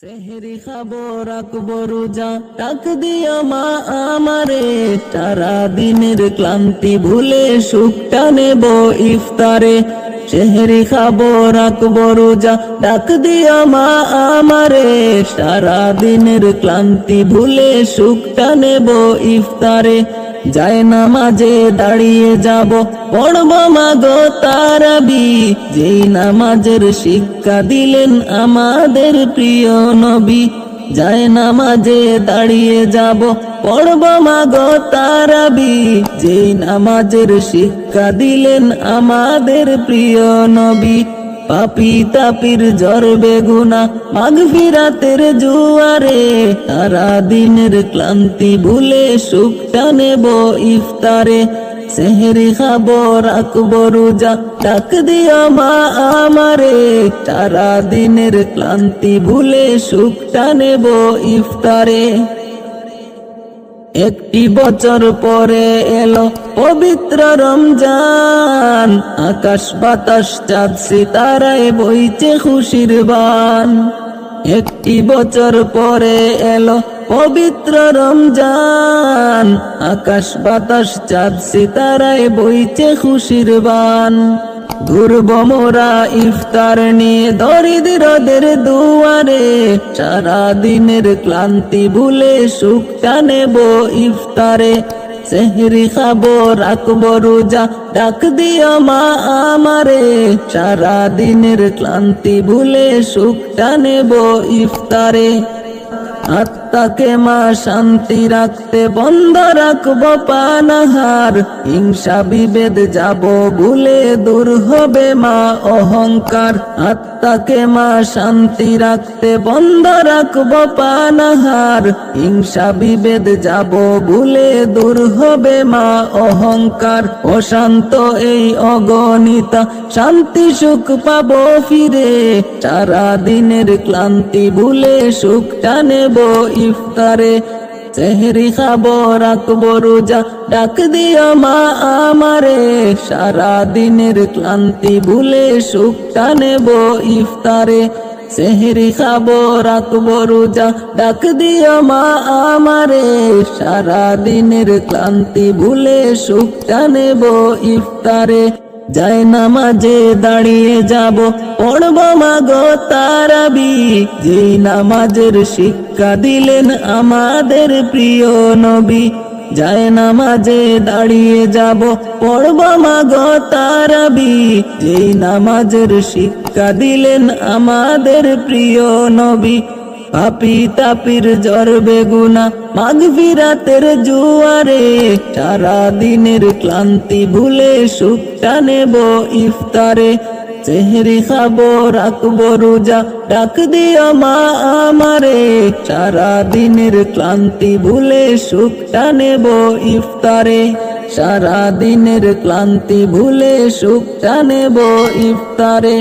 সেহরি খাবো রাখবো রোজা, ডাক দিও মা আমারে, সারা দিনের ক্লান্তি ভুলে সুখটা নেব ইফতারে। সেহরি খাবো রাখবো রোজা, ডাক দিও মা আমারে, সারা দিনের ক্লান্তি ভুলে সুখটা নেব ইফতারে। যায় নামাজে দাঁড়িয়ে যাব, পড়ব মাগো তারাবি, যেই নামাজের শিক্ষা দিলেন আমাদের প্রিয় নবী। যায় নামাজে দাঁড়িয়ে যাব, পড়ব মাগো তারাবি, যেই নামাজের শিক্ষা দিলেন আমাদের প্রিয় নবী। পাপী তাপির জ্বর বেগুনা মাগফিরাতের জুয়ারে, সারা দিনের ক্লান্তি ভুলে সুখটা নেব ইফতারে। সেহরি খাবো রাখবো রোজা, ডাক দিও মা আমারে, সারা দিনের ক্লান্তি ভুলে সুখটা নেব ইফতারে। একটি বছর পরে এলো পবিত্র রমজান, আকাশ বাতাস চাঁদ সিতারায় বইছে খুশির বান। একটি বছর পরে এলো পবিত্র রমজান, আকাশ বাতাস চাঁদ সিতারায় বইছে খুশির বান। ঘুরব মোরা ইফতার নিয়ে দরিদ্রদের দুয়ারে, সারা দিনের ক্লান্তি ভুলে সুখটা নেব ইফতারে। সেহরি খাবো রাখবো রোজা, ডাক দিও মা আমারে, সারা দিনের ক্লান্তি ভুলে সুখটা নেব ইফতারে। আত্মাকে মা শান্তি রাখতে বন্ধ রাখবো পানাহার, হিংসা বিভেদ যাব ভুলে দূর হবে মা অহংকার। আত্মাকে মা শান্তি রাখতে বন্ধ রাখবো পানাহার, হিংসা বিভেদ যাব ভুলে দূর হবে মা অহংকার। অশান্ত এই অগণিতা শান্তি সুখ পাবো ফিরে, সারা দিনের ক্লান্তি ভুলে সুখটা নেব ইফতারে। সেহরি খাবো রাখবো রোজা, ডাক দিও মা আমারে, সারা দিনের ক্লান্তি ভুলে সুখটা নেব ইফতারে। সেহরি খাবো রাখবো রোজা, ডাক দিও মা আমারে, সারা দিনের ক্লান্তি ভুলে সুখটা নেব ইফতারে। যায় নামাজে দাঁড়িয়ে যাব, পড়ব মাগো তারাবি, যেই নামাজের শিক্ষা দিলেন আমাদের প্রিয় নবী। যায় নামাজে দাঁড়িয়ে যাব, পড়ব মাগো তারাবি, যেই নামাজের শিক্ষা দিলেন আমাদের প্রিয় নবী। পাপী তাপির জ্বর বেগুনা মাগফিরাতের জুয়ারে, সারা দিনের ক্লান্তি ভুলে সুখটা নেব ইফতারে। সেহরি খাবো রাখবো রোজা, ডাক দিও মা আমারে, সারা দিনের ক্লান্তি ভুলে সুখটা নেব ইফতারে। সারা দিনের ক্লান্তি ভুলে সুখটা নেব ইফতারে।